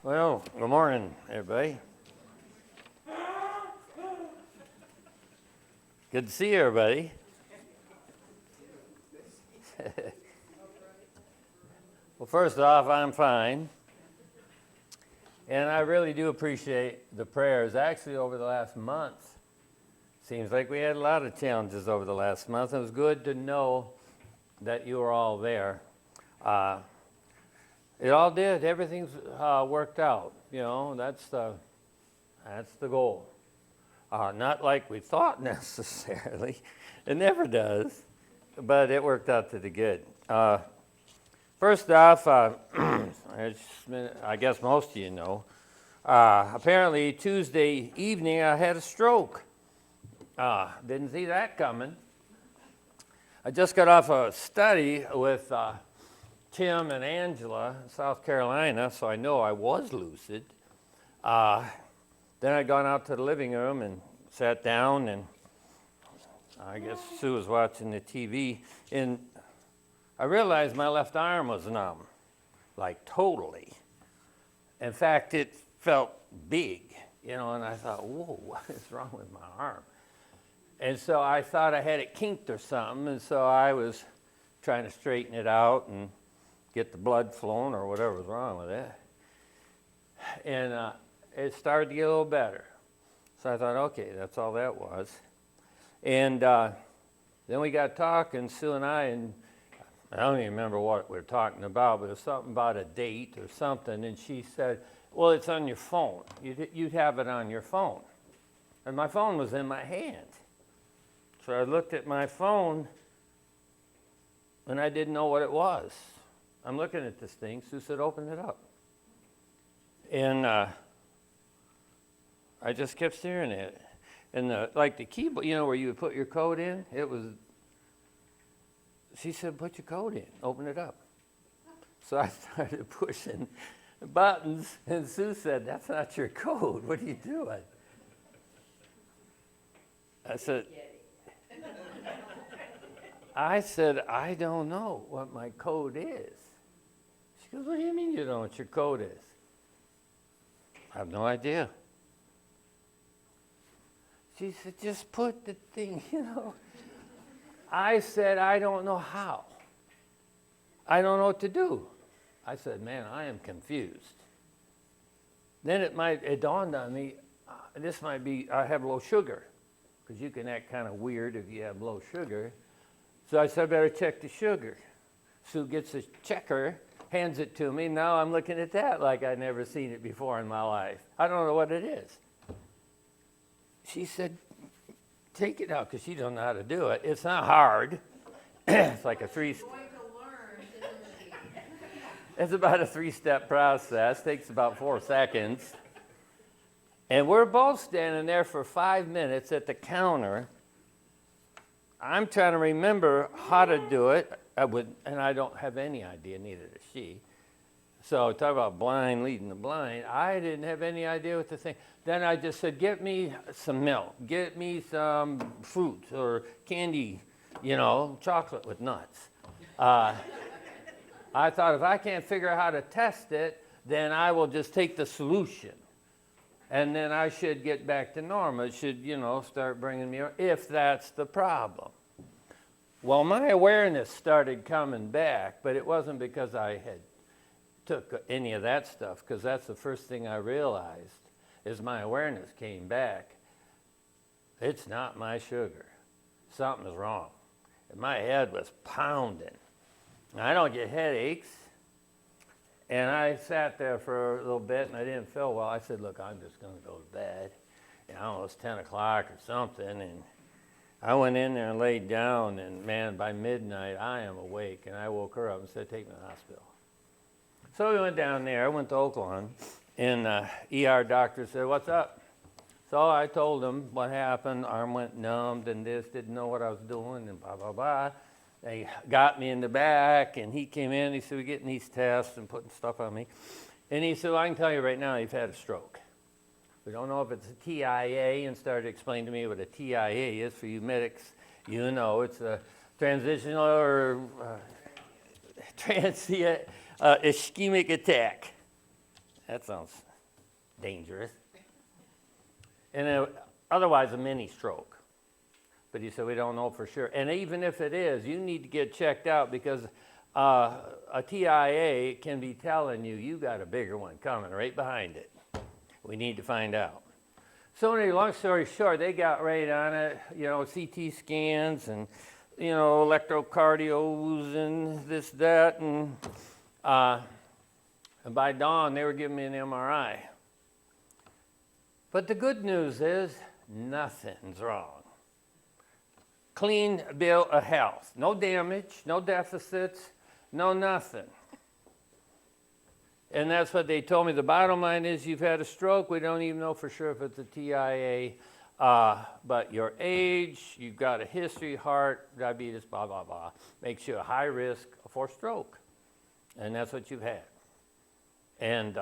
Well, good morning, everybody. Good to see everybody. Well, first off, I'm fine. And I really do appreciate the prayers. Actually, over the last month, seems like we had a lot of challenges over the last month. It was good to know that you were all there. It all did. Everything's worked out. You know, that's the goal. Not like we thought necessarily. It never does. But it worked out to the good. First off, I guess most of you know, apparently Tuesday evening I had a stroke. Didn't see that coming. I just got off a study with Tim and Angela in South Carolina, so I know I was lucid. Then I'd gone out to the living room and sat down, and I guess Sue was watching the TV, and I realized my left arm was numb, like totally. In fact, it felt big, and I thought, whoa, what is wrong with my arm? And so I thought I had it kinked or something, and so I was trying to straighten it out and get the blood flowing or whatever was wrong with it. And it started to get a little better. So I thought, okay, that's all that was. And then we got talking, Sue and I don't even remember what we were talking about, but it was something about a date or something, and she said, well, it's on your phone. You'd have it on your phone. And my phone was in my hand. So I looked at my phone, and I didn't know what it was. I'm looking at this thing. Sue said, open it up. And I just kept staring at it. And the keyboard, where you would put your code in, she said, put your code in, open it up. So I started pushing buttons, and Sue said, that's not your code. What are you doing? I said, I don't know what my code is. She goes, what do you mean you don't know what your code is? I have no idea. She said, just put the thing, I said, I don't know how. I don't know what to do. I said, man, I am confused. Then it dawned on me, this might be, I have low sugar, because you can act kind of weird if you have low sugar. So I said, I better check the sugar. Sue gets a checker, hands it to me. Now I'm looking at that like I'd never seen it before in my life. I don't know what it is. She said, take it out, because she don't know how to do it. It's not hard. It's like a it's about a 3-step process. Takes about 4 seconds. And we're both standing there for 5 minutes at the counter. I'm trying to remember how to do it. And I don't have any idea, neither does she. So talk about blind leading the blind. I didn't have any idea what to think. Then I just said, get me some milk, get me some fruit or candy, chocolate with nuts. I thought if I can't figure out how to test it, then I will just take the solution. And then I should get back to normal. It should, start bringing me, if that's the problem. Well, my awareness started coming back, but it wasn't because I had took any of that stuff, because that's the first thing I realized is my awareness came back. It's not my sugar. Something's wrong. And my head was pounding. I don't get headaches. And I sat there for a little bit, and I didn't feel well. I said, look, I'm just going to go to bed. I don't know, it's 10 o'clock or something. And I went in there and laid down, and man, by midnight, I am awake. And I woke her up and said, take me to the hospital. So we went down there. I went to Oakland, and ER doctor said, what's up? So I told him what happened. Arm went numbed and this, didn't know what I was doing, and blah, blah, blah. They got me in the back, and he came in. He said, we're getting these tests and putting stuff on me. And he said, well, I can tell you right now, you've had a stroke. We don't know if it's a TIA, and started explaining to me what a TIA is. For you medics, it's a transitional or transient ischemic attack. That sounds dangerous. And otherwise, a mini stroke. But he said, we don't know for sure. And even if it is, you need to get checked out because a TIA can be telling you, you got a bigger one coming right behind it. We need to find out. So anyway, long story short, they got right on it, CT scans and, electrocardio's and this, that, and by dawn, they were giving me an MRI. But the good news is, nothing's wrong. Clean bill of health. No damage, no deficits, no nothing. And that's what they told me. The bottom line is you've had a stroke. We don't even know for sure if it's a TIA. But your age, you've got a history, heart, diabetes, blah, blah, blah. Makes you a high risk for stroke. And that's what you've had. And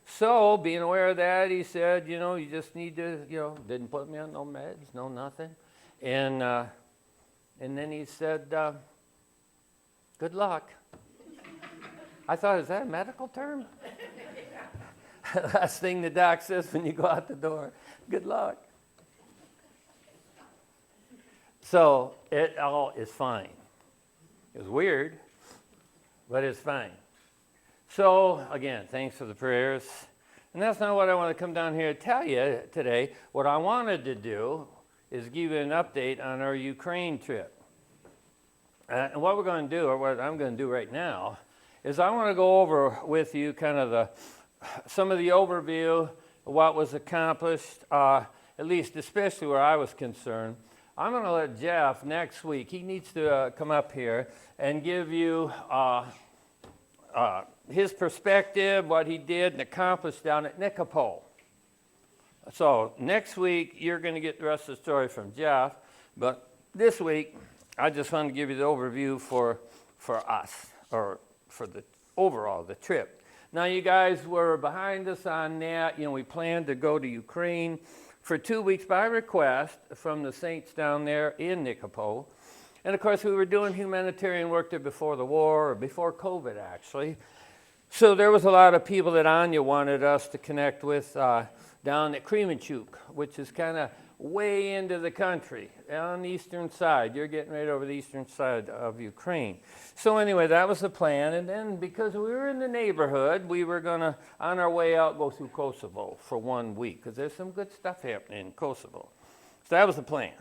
so being aware of that, he said, you just need to, didn't put me on no meds, no nothing. And then he said, good luck. I thought, is that a medical term? Last thing the doc says when you go out the door, good luck. So it all is fine. It was weird, but it's fine. So again, thanks for the prayers. And that's not what I want to come down here to tell you today. What I wanted to do is give you an update on our Ukraine trip. And what we're going to do, or what I'm going to do right now, is I want to go over with you kind of some of the overview of what was accomplished, at least especially where I was concerned. I'm going to let Jeff next week, he needs to come up here and give you his perspective, what he did and accomplished down at Nikopol. So next week, you're going to get the rest of the story from Jeff. But this week, I just wanted to give you the overview for us, or for the overall, the trip. Now, you guys were behind us on that. We planned to go to Ukraine for 2 weeks by request from the saints down there in Nikopol. And, of course, we were doing humanitarian work there before the war, or before COVID, actually. So there was a lot of people that Anya wanted us to connect with down at Kremenchuk, which is kind of way into the country, on the eastern side. You're getting right over the eastern side of Ukraine. So anyway, that was the plan. And then because we were in the neighborhood, we were going to, on our way out, go through Kosovo for 1 week, because there's some good stuff happening in Kosovo. So that was the plan.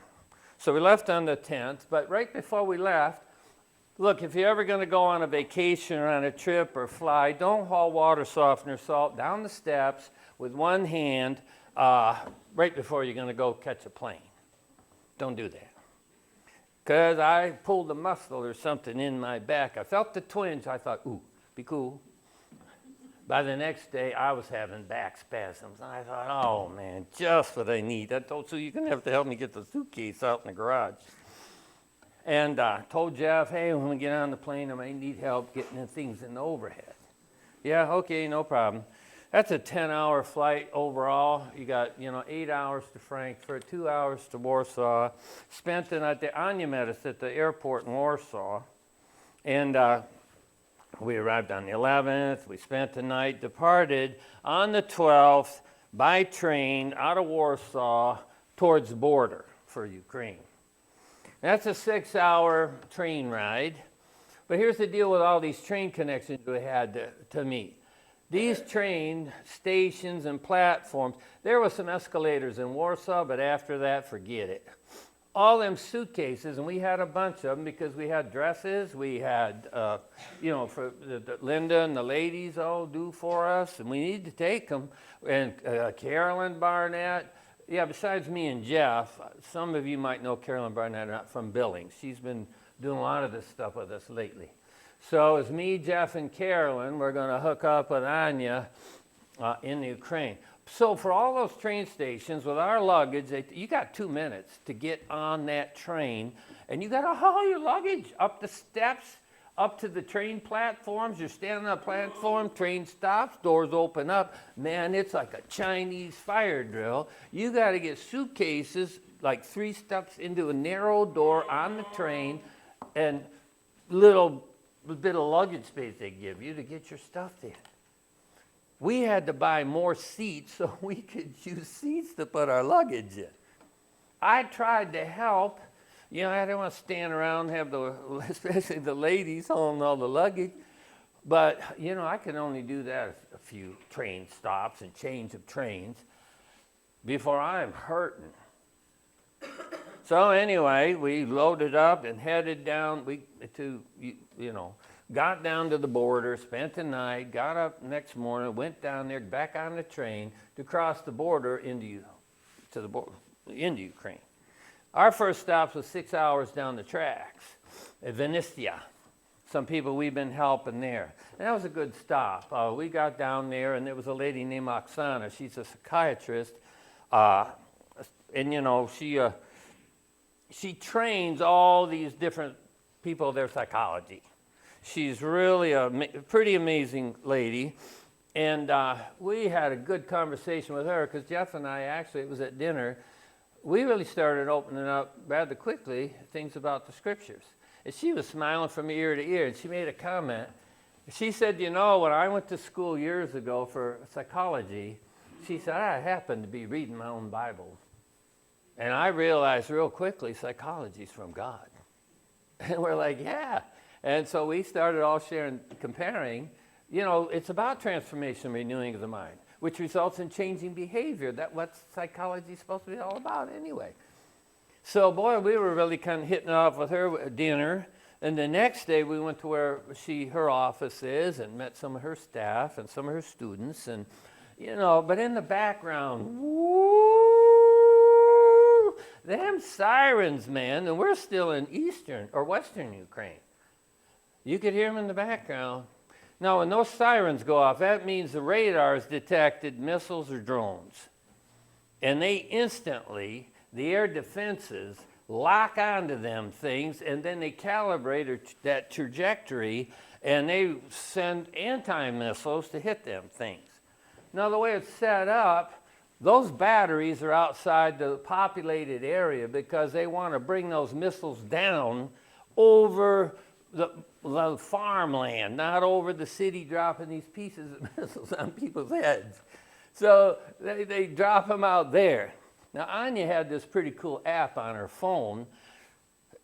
So we left on the 10th, but right before we left, look, if you're ever going to go on a vacation or on a trip or fly, don't haul water softener salt down the steps with one hand right before you're going to go catch a plane. Don't do that. Because I pulled a muscle or something in my back. I felt the twinge. I thought, ooh, be cool. By the next day, I was having back spasms. I thought, oh, man, just what I need. I told Sue, you're going to have to help me get the suitcase out in the garage. And told Jeff, hey, when we get on the plane, I might need help getting the things in the overhead. Yeah, okay, no problem. That's a 10-hour flight overall. You got, 8 hours to Frankfurt, 2 hours to Warsaw. Spent the night there. Anya met us at the airport in Warsaw. And we arrived on the 11th. We spent the night, departed on the 12th by train out of Warsaw towards the border for Ukraine. That's a 6-hour train ride. But here's the deal with all these train connections we had to meet. These train stations and platforms, there were some escalators in Warsaw, but after that, forget it. All them suitcases, and we had a bunch of them because we had dresses, we had, for Linda and the ladies all do for us, and we need to take them. And Carolyn Barnett, yeah, besides me and Jeff, some of you might know Carolyn Barnett from Billings. She's been doing a lot of this stuff with us lately. So it's me, Jeff, and Carolyn. We're going to hook up with Anya in Ukraine. So for all those train stations with our luggage, you got 2 minutes to get on that train, and you got to haul your luggage up the steps, up to the train platforms. You're standing on a platform, train stops, doors open up. Man, it's like a Chinese fire drill. You got to get suitcases like 3 steps into a narrow door on the train, and little bit of luggage space they give you to get your stuff in. we had to buy more seats so we could use seats to put our luggage in. I tried to help. You know, I didn't want to stand around and have especially the ladies hauling all the luggage. But, you know, I could only do that a few train stops and change of trains before I'm hurting. So anyway, we loaded up and headed down got down to the border, spent the night, got up next morning, went down there, back on the train to cross the border into Ukraine. Our first stop was 6 hours down the tracks at Venetia. Some people we've been helping there. And that was a good stop. We got down there, and there was a lady named Oksana. She's a psychiatrist. And, you know, she trains all these different people, their psychology. She's really a pretty amazing lady. And we had a good conversation with her because Jeff and I, actually, it was at dinner, we really started opening up rather quickly things about the scriptures. And she was smiling from ear to ear, and she made a comment. She said, you know, when I went to school years ago for psychology, she said, I happened to be reading my own Bible. And I realized real quickly psychology's from God. And we're like, yeah. And so we started all sharing, comparing. You know, it's about transformation, renewing of the mind, which results in changing behavior. That's what psychology is supposed to be all about anyway. So, boy, we were really kind of hitting it off with her at dinner. And the next day, we went to where her office is and met some of her staff and some of her students. And, you know, but in the background, woo, them sirens, man. And we're still in eastern or western Ukraine. You could hear them in the background. Now, when those sirens go off, that means the radars detected missiles or drones. And they instantly, the air defenses, lock onto them things, and then they calibrate that trajectory, and they send anti-missiles to hit them things. Now, the way it's set up, those batteries are outside the populated area because they want to bring those missiles down over the farmland, not over the city, dropping these pieces of missiles on people's heads. So they drop them out there. Now, Anya had this pretty cool app on her phone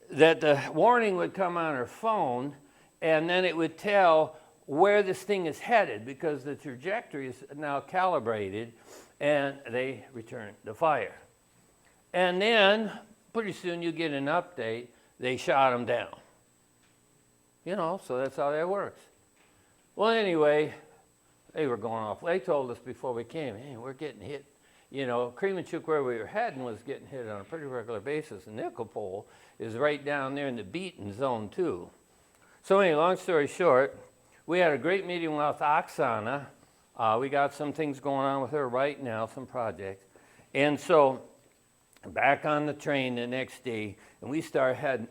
that the warning would come on her phone, and then it would tell where this thing is headed because the trajectory is now calibrated, and they return the fire. And then, pretty soon you get an update, they shot them down. You know, so that's how that works. Well, anyway, they were going off. They told us before we came, hey, we're getting hit. You know, Kremenchuk, where we were heading, was getting hit on a pretty regular basis. And Nikopol is right down there in the beaten zone, too. So anyway, long story short, we had a great meeting with Oksana. We got some things going on with her right now, some projects. And so back on the train the next day, and we started heading,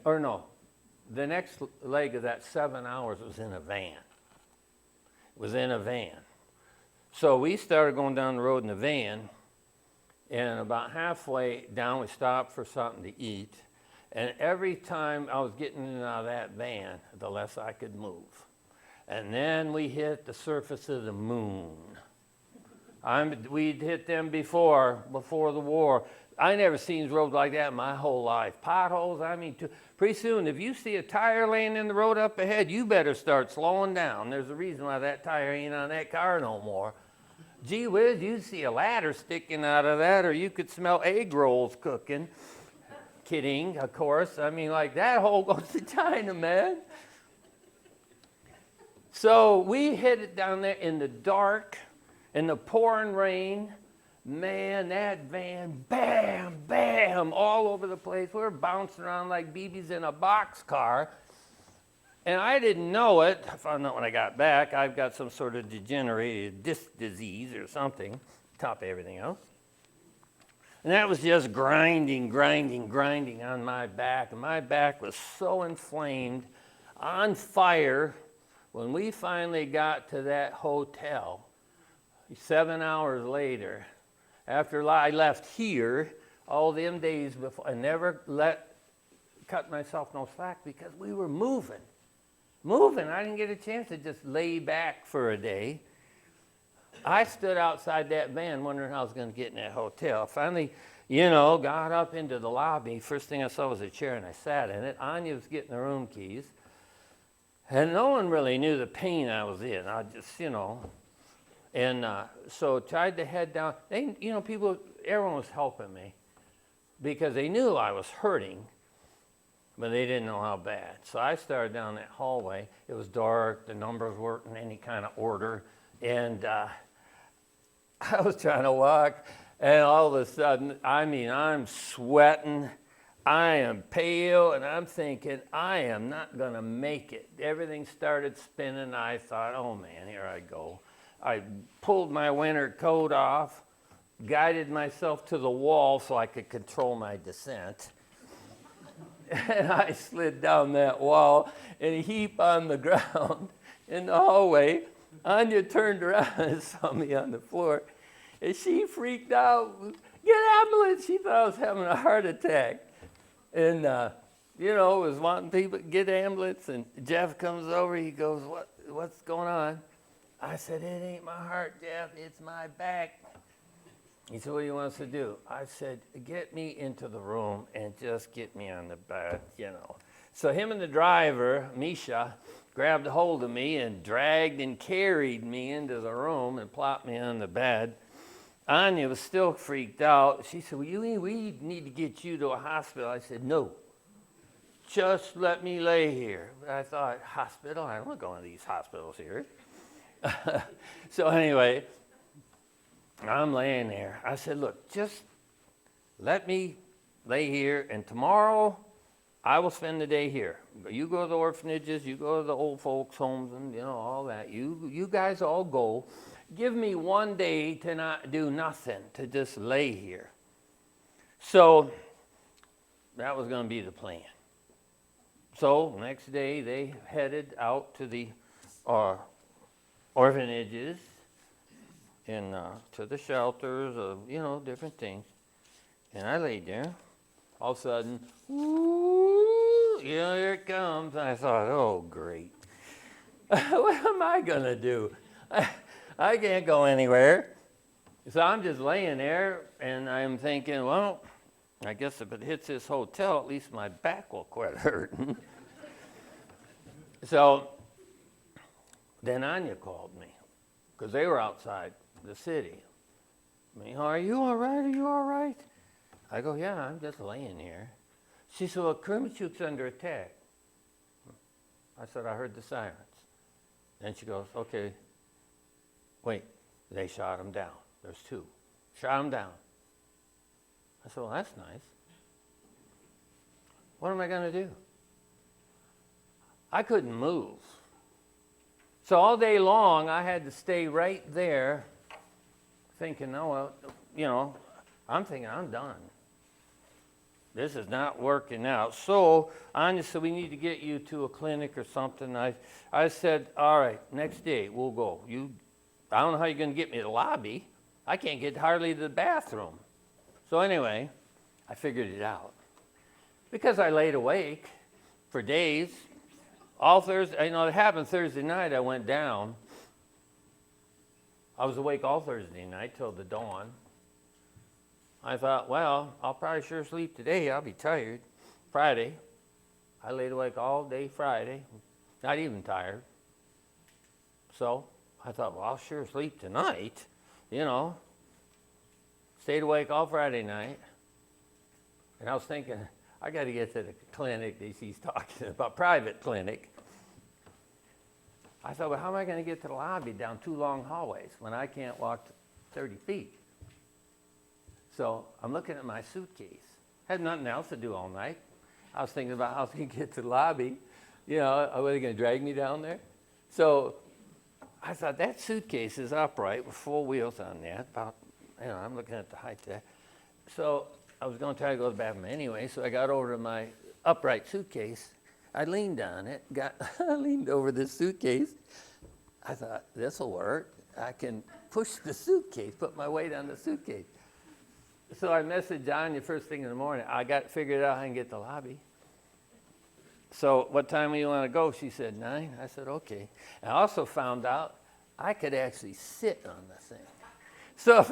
the next leg of that 7 hours was in a van. It was in a van. So we started going down the road in the van, and about halfway down, we stopped for something to eat. And every time I was getting in and out of that van, the less I could move. And then we hit the surface of the moon. We'd hit them before the war. I never seen roads like that in my whole life. Potholes, pretty soon, if you see a tire laying in the road up ahead, you better start slowing down. There's a reason why that tire ain't on that car no more. Gee whiz, you'd see a ladder sticking out of that, or you could smell egg rolls cooking. Kidding, of course. Like that hole goes to China, man. So we hit it down there in the dark, in the pouring rain. Man, that van, bam, bam, all over the place. We were bouncing around like BBs in a boxcar. And I didn't know it. I found out when I got back. I've got some sort of degenerated disc disease or something, top of everything else. And that was just grinding on my back. And my back was so inflamed, on fire. When we finally got to that hotel, 7 hours later, after I left here, all them days before, I never cut myself no slack because we were moving. I didn't get a chance to just lay back for a day. I stood outside that van wondering how I was going to get in that hotel. Finally, got up into the lobby. First thing I saw was a chair, and I sat in it. Anya was getting the room keys. And no one really knew the pain I was in. I just, And so tried to head down. Everyone was helping me because they knew I was hurting, but they didn't know how bad. So I started down that hallway. It was dark. The numbers weren't in any kind of order. And I was trying to walk, and all of a sudden, I'm sweating. I am pale, and I'm thinking, I am not going to make it. Everything started spinning. I thought, oh, man, here I go. I pulled my winter coat off, guided myself to the wall so I could control my descent. And I slid down that wall in a heap on the ground in the hallway. Anya turned around and saw me on the floor, and she freaked out. Get ambulance! She thought I was having a heart attack. And, was wanting people to get ambulance, and Jeff comes over, he goes, what's going on? I said, it ain't my heart, Jeff, it's my back. He said, what do you want us to do? I said, get me into the room and just get me on the bed, So him and the driver, Misha, grabbed a hold of me and dragged and carried me into the room and plopped me on the bed. Anya was still freaked out. She said, we need to get you to a hospital. I said, no, just let me lay here. But I thought, hospital? I don't want to go into these hospitals here. So anyway, I'm laying there. I said, look, just let me lay here, and tomorrow I will spend the day here. You go to the orphanages, you go to the old folks' homes, and all that. You guys all go. Give me one day to not do nothing, to just lay here. So that was going to be the plan. So next day they headed out to the orphanages and to the shelters of, different things. And I laid there. All of a sudden, whoo, here it comes. I thought, oh, great. What am I going to do? I can't go anywhere. So I'm just laying there, and I'm thinking, well, I guess if it hits this hotel, at least my back will quit hurting. So then Anya called me, because they were outside the city. Are you all right? Are you all right? I go, yeah, I'm just laying here. She said, well, Kermichuk's under attack. I said, I heard the sirens. Then she goes, okay. Wait, they shot him down. There's two. Shot him down. I said, well, that's nice. What am I going to do? I couldn't move. So all day long, I had to stay right there thinking, oh, well, I'm thinking I'm done. This is not working out. So Anya said, we need to get you to a clinic or something. I said, all right, next day we'll go. I don't know how you're going to get me to the lobby. I can't get hardly to the bathroom. So anyway, I figured it out. Because I laid awake for days, all Thursday, it happened Thursday night, I went down. I was awake all Thursday night till the dawn. I thought, well, I'll probably sure sleep today. I'll be tired. Friday, I laid awake all day Friday, not even tired. So I thought, well, I'll sure sleep tonight, Stayed awake all Friday night. And I was thinking, I got to get to the clinic that she's talking about, private clinic. I thought, well, how am I going to get to the lobby down 2 long hallways when I can't walk 30 feet? So I'm looking at my suitcase. Had nothing else to do all night. I was thinking about how I was going to get to the lobby. Are they going to drag me down there? So I thought, that suitcase is upright with 4 wheels on that. I'm looking at the height there. So I was going to try to go to the bathroom anyway, so I got over to my upright suitcase. I leaned on it, I leaned over this suitcase. I thought, this will work. I can push the suitcase, put my weight on the suitcase. So I messaged Anya first thing in the morning. I got figured out how I can get to the lobby. So what time do you want to go? She said 9. I said, okay. And I also found out I could actually sit on the thing. So if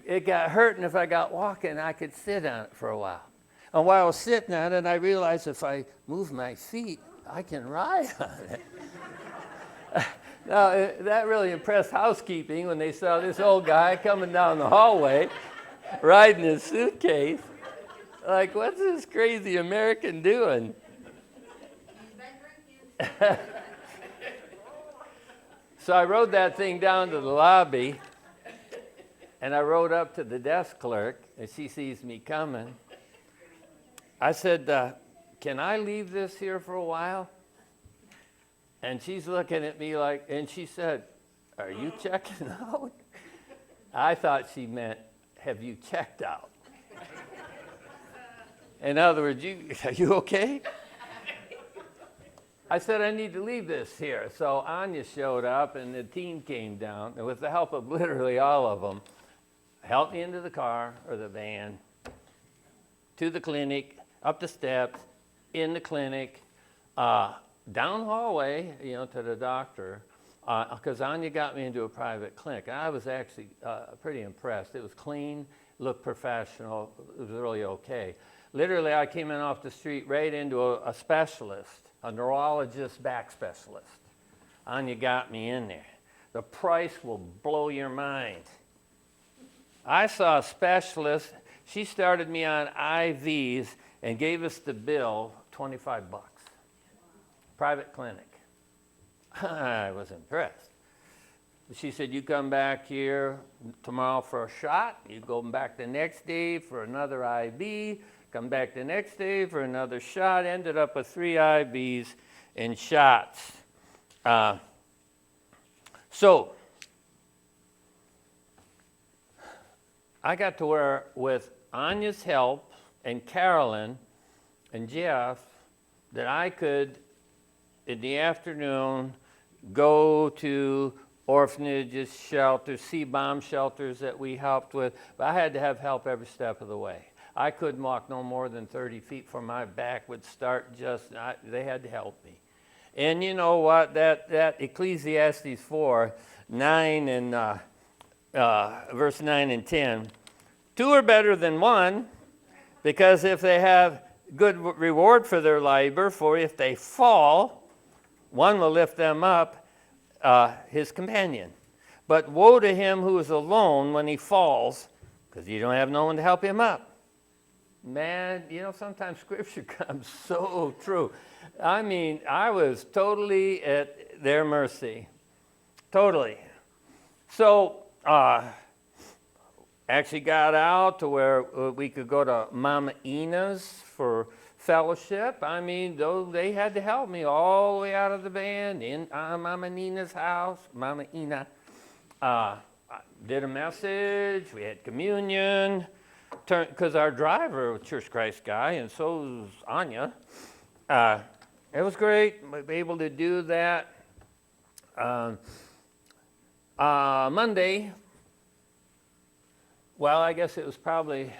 it got hurt, and if I got walking, I could sit on it for a while. And while I was sitting on it, I realized if I move my feet, I can ride on it. Now, that really impressed housekeeping when they saw this old guy coming down the hallway, riding his suitcase. Like, what's this crazy American doing? So I rode that thing down to the lobby, and I rode up to the desk clerk, and she sees me coming. I said, can I leave this here for a while? And she's looking at me like, and she said, are you checking out? I thought she meant, have you checked out? In other words, are you okay? I said, I need to leave this here. So Anya showed up, and the team came down, and with the help of literally all of them, helped me into the car or the van, to the clinic, up the steps, in the clinic, down the hallway, to the doctor, because Anya got me into a private clinic. I was actually pretty impressed. It was clean, looked professional. It was really okay. Literally, I came in off the street right into a specialist, a neurologist, back specialist. Anya got me in there. The price will blow your mind. I saw a specialist. She started me on IVs and gave us the bill, $25. Private clinic. I was impressed. She said, you come back here tomorrow for a shot. You go back the next day for another IV. Come back the next day for another shot. Ended up with 3 IVs and shots. So I got to where, with Anya's help and Carolyn and Jeff, that I could, in the afternoon, go to orphanages, shelters, bomb shelters that we helped with. But I had to have help every step of the way. I couldn't walk no more than 30 feet, for my back would start they had to help me. And you know what, that Ecclesiastes 4, 9 and verse 9 and 10, 2 are better than 1, because if they have good reward for their labor, for if they fall, one will lift them up, his companion. But woe to him who is alone when he falls, because you don't have no one to help him up. Man, sometimes Scripture comes so true. I mean, I was totally at their mercy. Totally. So, actually got out to where we could go to Mama Ina's for fellowship. I mean, they had to help me all the way out of the van, in Mama Nina's house, Mama Ina. Did a message, we had communion, because our driver was a Church Christ guy, and so was Anya. It was great, we were able to do that. Monday, well, I guess it was probably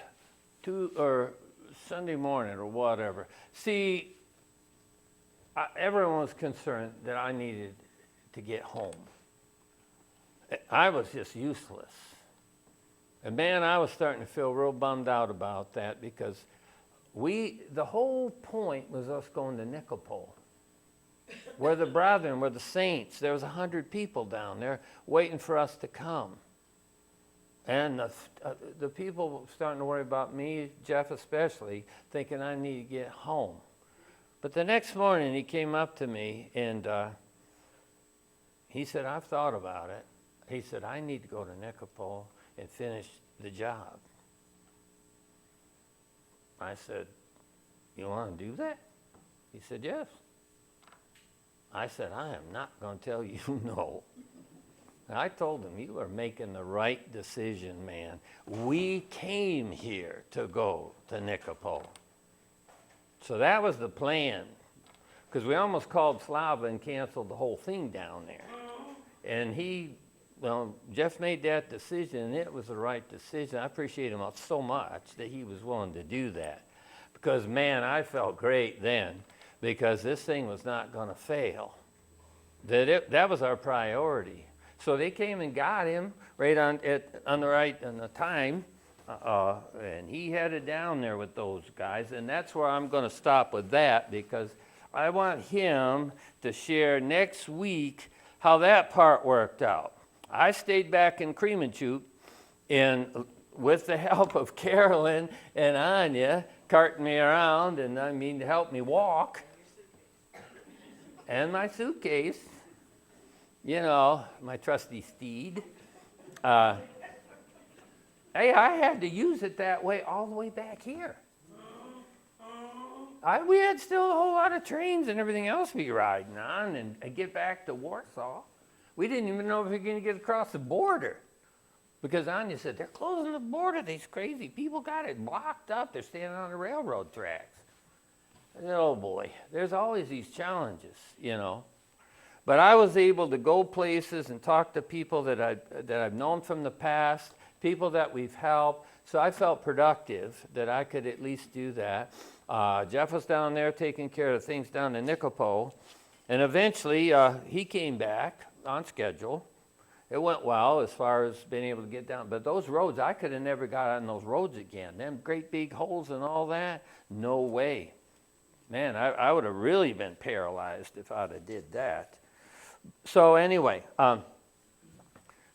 Sunday morning or whatever. See, everyone was concerned that I needed to get home. I was just useless. And man, I was starting to feel real bummed out about that, because the whole point was us going to Nicopol, where the brethren, where the saints, there was 100 people down there waiting for us to come. And the people were starting to worry about me, Jeff especially, thinking I need to get home. But the next morning he came up to me and he said, I've thought about it. He said, I need to go to Nicopol and finish the job. I said, you want to do that? He said, yes. I said, I am not going to tell you no. I told him, you are making the right decision, man. We came here to go to Nicopol. So that was the plan, because we almost called Slava and canceled the whole thing down there. And Jeff made that decision, and it was the right decision. I appreciate him so much that he was willing to do that. Because, man, I felt great then, because this thing was not going to fail. That was our priority. So they came and got him right on the time, and he headed down there with those guys. And that's where I'm going to stop with that, because I want him to share next week how that part worked out. I stayed back in Cremanchuk, and with the help of Carolyn and Anya, carting me around, and to help me walk, and my suitcase, my trusty steed. Hey, I had to use it that way all the way back here. We had still a whole lot of trains and everything else to be riding on, and get back to Warsaw. We didn't even know if we were going to get across the border, because Anya said, they're closing the border. These crazy people got it blocked up. They're standing on the railroad tracks. Oh boy, there's always these challenges, But I was able to go places and talk to people that I've known from the past, people that we've helped. So I felt productive that I could at least do that. Jeff was down there taking care of things down in Nicopo. And eventually he came back on schedule. It went well as far as being able to get down. But those roads, I could have never got on those roads again. Them great big holes and all that, no way. Man, I would have really been paralyzed if I'd have did that. So anyway, and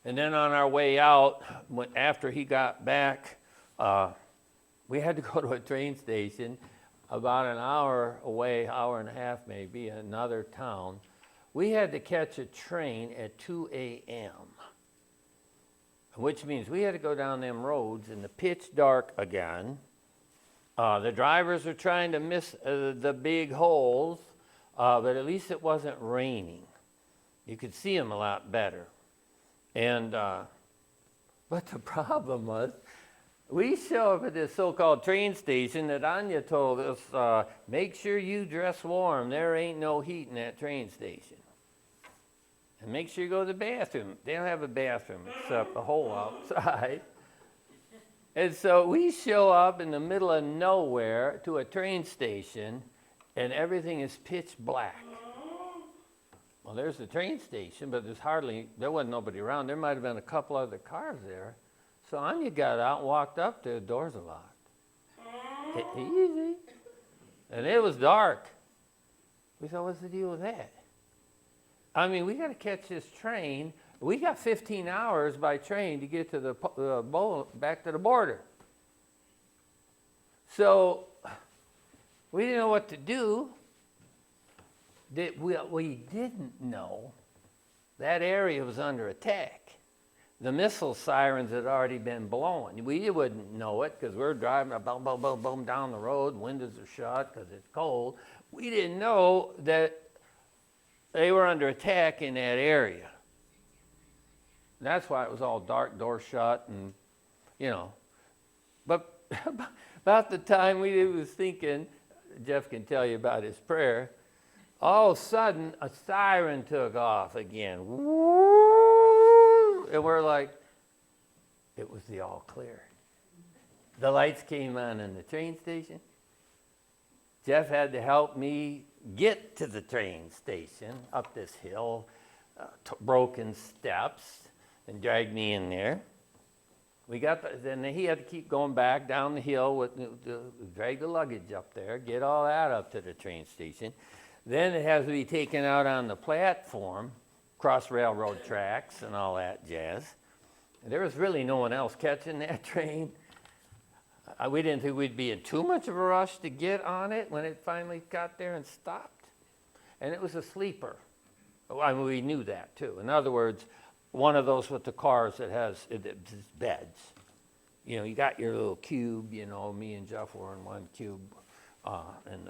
then on our way out, after he got back, we had to go to a train station about an hour away, hour and a half maybe, another town. We had to catch a train at 2 a.m., which means we had to go down them roads in the pitch dark again. The drivers were trying to miss the big holes, but at least it wasn't raining. You could see them a lot better. And but the problem was, we show up at this so-called train station that Anya told us, make sure you dress warm. There ain't no heat in that train station. And make sure you go to the bathroom. They don't have a bathroom except a hole outside. And so we show up in the middle of nowhere to a train station, and everything is pitch black. Well, there's the train station, but there wasn't nobody around. There might have been a couple other cars there. So Anya got out and walked up there, the doors are locked. Easy. And it was dark. We thought, what's the deal with that? We got to catch this train. We got 15 hours by train to get to back to the border. So we didn't know what to do. We didn't know that area was under attack. The missile sirens had already been blowing. We wouldn't know it because we're driving boom, boom, boom, boom down the road. Windows are shut because it's cold. We didn't know that they were under attack in that area. That's why it was all dark, doors shut, and But about the time we was thinking, Jeff can tell you about his prayer, all of a sudden a siren took off again. And we're like, it was the all clear. The lights came on in the train station. Jeff had to help me get to the train station up this hill, broken steps, and dragged me in there. Then he had to keep going back down the hill, drag the luggage up there, get all that up to the train station. Then it has to be taken out on the platform, cross railroad tracks and all that jazz. There was really no one else catching that train. We didn't think we'd be in too much of a rush to get on it when it finally got there and stopped. And it was a sleeper. We knew that too. In other words, one of those with the cars that has beds. You got your little cube, me and Jeff were in one cube, and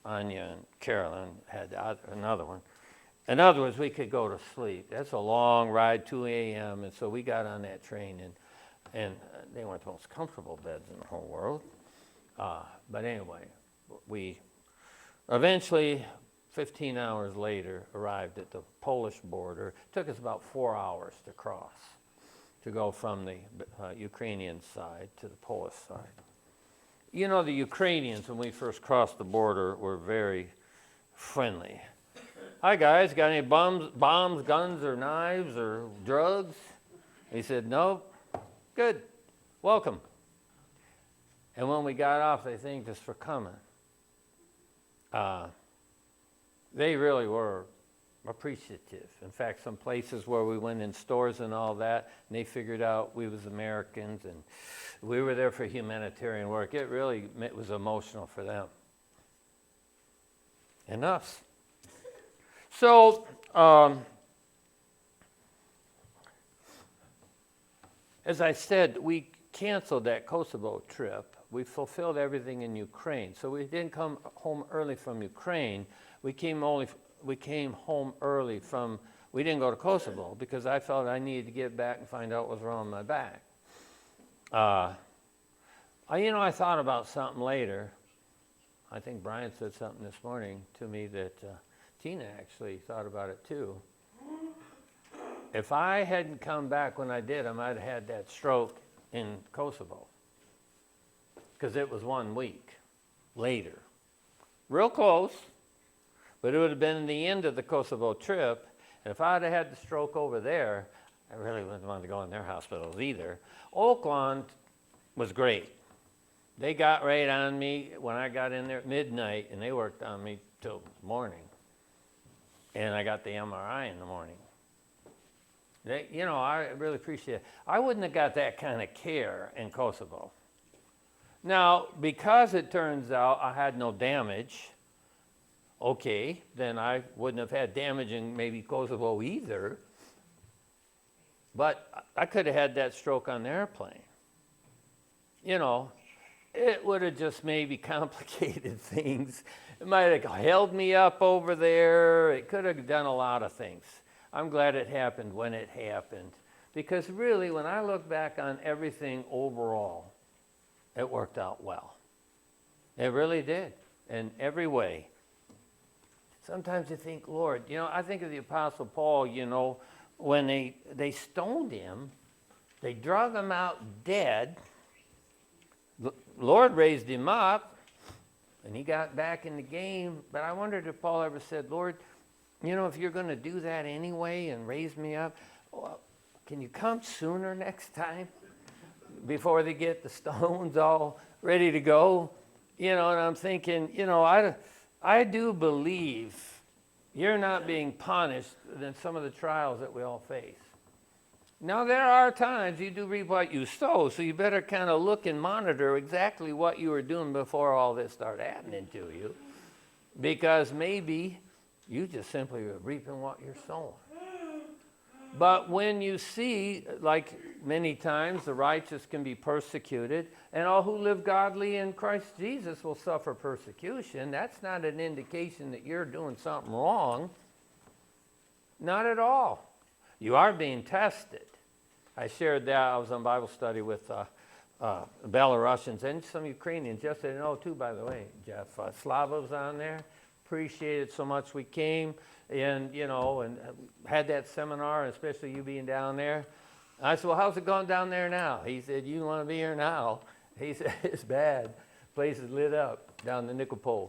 Anya and Carolyn had another one. In other words, we could go to sleep. That's a long ride, 2 a.m., and so we got on that train, and they weren't the most comfortable beds in the whole world. But anyway, we eventually, 15 hours later, arrived at the Polish border. It took us about 4 hours to cross, to go from the Ukrainian side to the Polish side. The Ukrainians, when we first crossed the border, were very friendly. hi guys, got any bombs, guns, or knives, or drugs? He said, nope. Good, welcome. And when we got off, they thanked us for coming. They really were appreciative. In fact, some places where we went in stores and all that, and they figured out we was Americans, and we were there for humanitarian work. It was emotional for them. And us. So, as I said, we canceled that Kosovo trip. We fulfilled everything in Ukraine. So we didn't come home early from Ukraine. We came home early from, we didn't go to Kosovo because I felt I needed to get back and find out what was wrong with my back. I thought about something later. I think Brian said something this morning to me that Tina actually thought about it too. If I hadn't come back when I did, I might have had that stroke in Kosovo. Because it was 1 week later. Real close, but it would have been the end of the Kosovo trip. And if I'd have had the stroke over there, I really wouldn't want to go in their hospitals either. Oakland was great. They got right on me when I got in there at midnight, and they worked on me till morning. And I got the MRI in the morning. I really appreciate it. I wouldn't have got that kind of care in Kosovo. Now, because it turns out I had no damage, okay, then I wouldn't have had damage in maybe Kosovo either. But I could have had that stroke on the airplane. It would have just maybe complicated things. It might have held me up over there. It could have done a lot of things. I'm glad it happened when it happened. Because really, when I look back on everything overall, it worked out well. It really did, in every way. Sometimes you think, Lord, I think of the Apostle Paul, when they stoned him, they drug him out dead. Lord raised him up, and he got back in the game. But I wondered if Paul ever said, Lord, if you're going to do that anyway and raise me up, well, can you come sooner next time before they get the stones all ready to go? And I'm thinking, I do believe you're not being punished in some of the trials that we all face. Now, there are times you do reap what you sow, so you better kind of look and monitor exactly what you were doing before all this started happening to you, because maybe you just simply are reaping what you're sowing. But when you see, like many times, the righteous can be persecuted, and all who live godly in Christ Jesus will suffer persecution, that's not an indication that you're doing something wrong. Not at all. You are being tested. I shared that. I was on Bible study with Belarusians and some Ukrainians yesterday. Too, by the way, Jeff. Slava was on there. Appreciated so much we came and had that seminar, especially you being down there. I said, well, how's it going down there now? He said, you want to be here now? He said, it's bad. Place is lit up down the Nikopol.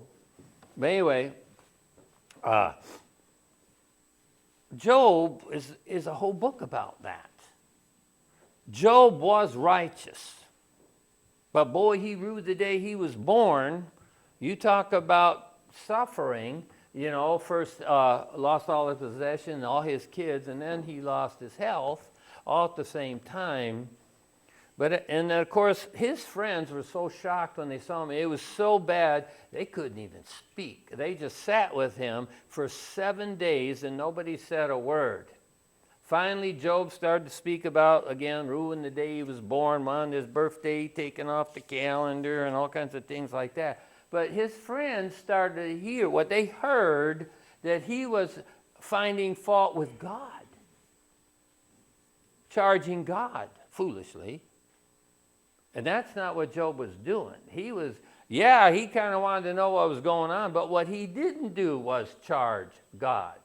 But anyway, Job is a whole book about that. Job was righteous. But boy, he ruled the day he was born. You talk about suffering, first lost all his possession, all his kids, and then he lost his health all at the same time. And of course, his friends were so shocked when they saw him. It was so bad, they couldn't even speak. They just sat with him for 7 days, and nobody said a word. Finally, Job started to speak about, again, ruining the day he was born, on his birthday, taken off the calendar, and all kinds of things like that. But his friends started to hear what they heard, that he was finding fault with God, charging God foolishly. And that's not what Job was doing. He kind of wanted to know what was going on, but what he didn't do was charge God.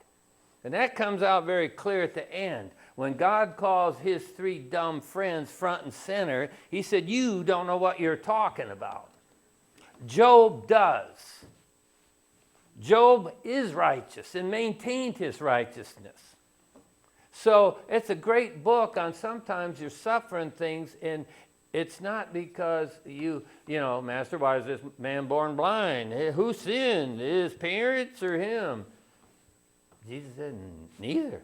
And that comes out very clear at the end. When God calls his 3 dumb friends front and center, he said, you don't know what you're talking about. Job does. Job is righteous and maintained his righteousness. So it's a great book on sometimes you're suffering things, and it's not because Master, why is this man born blind? Who sinned? His parents or him? Jesus said, neither.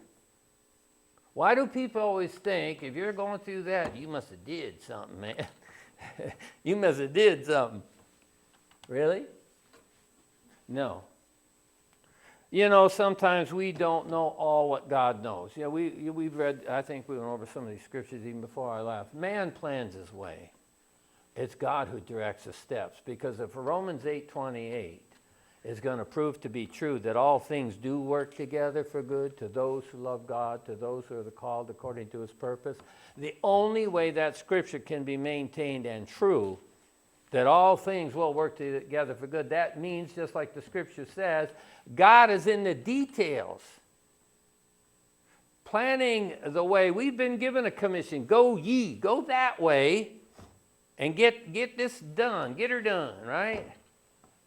Why do people always think if you're going through that, you must have did something, man? You must have did something. Really? No. Sometimes we don't know all what God knows. We've read, I think we went over some of these scriptures even before I left. Man plans his way. It's God who directs his steps. Because if Romans 8:28 is going to prove to be true that all things do work together for good to those who love God, to those who are called according to his purpose, the only way that scripture can be maintained and true, that all things will work together for good, that means, just like the scripture says, God is in the details. Planning the way. We've been given a commission. Go ye. Go that way and get this done. Get her done, right?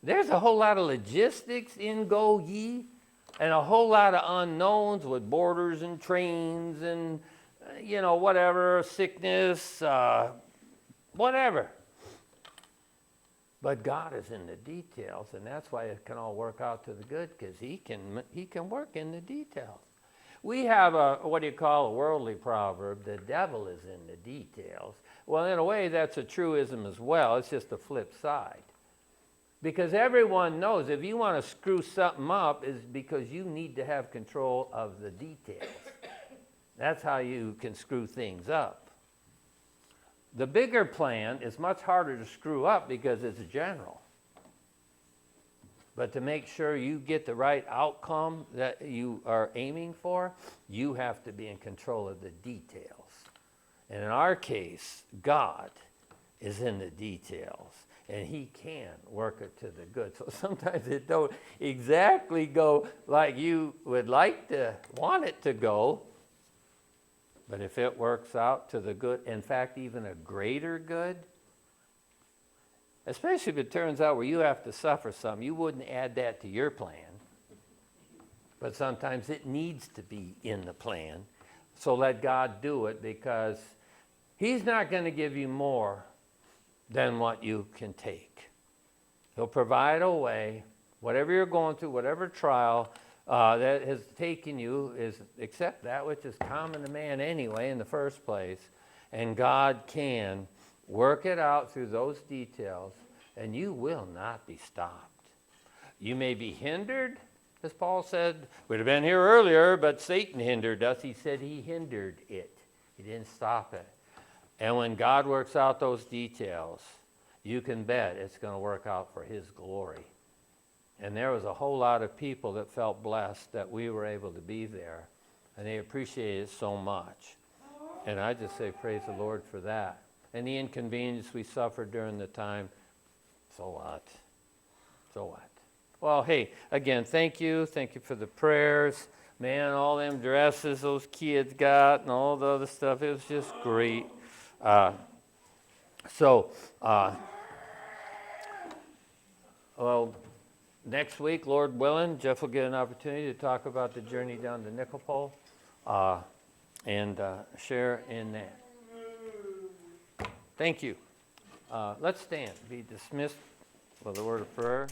There's a whole lot of logistics in go ye and a whole lot of unknowns with borders and trains and, whatever, sickness, whatever. But God is in the details, and that's why it can all work out to the good, because he can work in the details. We have a worldly proverb, the devil is in the details. Well, in a way, that's a truism as well. It's just a flip side. Because everyone knows if you want to screw something up, is because you need to have control of the details. That's how you can screw things up. The bigger plan is much harder to screw up because it's general. But to make sure you get the right outcome that you are aiming for, you have to be in control of the details. And in our case, God is in the details, and he can work it to the good. So sometimes it don't exactly go like you would like to want it to go. But if it works out to the good, in fact, even a greater good, especially if it turns out where you have to suffer some, you wouldn't add that to your plan. But sometimes it needs to be in the plan. So let God do it, because he's not going to give you more than what you can take. He'll provide a way, whatever you're going through, whatever trial that has taken you, is accept that which is common to man anyway in the first place, and God can work it out through those details, and you will not be stopped. You may be hindered, as Paul said, we'd have been here earlier, but Satan hindered us. He said he hindered it. He didn't stop it. And when God works out those details, you can bet it's going to work out for his glory. And there was a whole lot of people that felt blessed that we were able to be there. And they appreciated it so much. And I just say praise the Lord for that. And the inconvenience we suffered during the time, so what? So what? Well, hey, again, thank you. Thank you for the prayers. Man, all them dresses those kids got and all the other stuff, it was just great. Next week, Lord willing, Jeff will get an opportunity to talk about the journey down to Nicopol and share in that. Thank you. Let's stand, be dismissed with a word of prayer.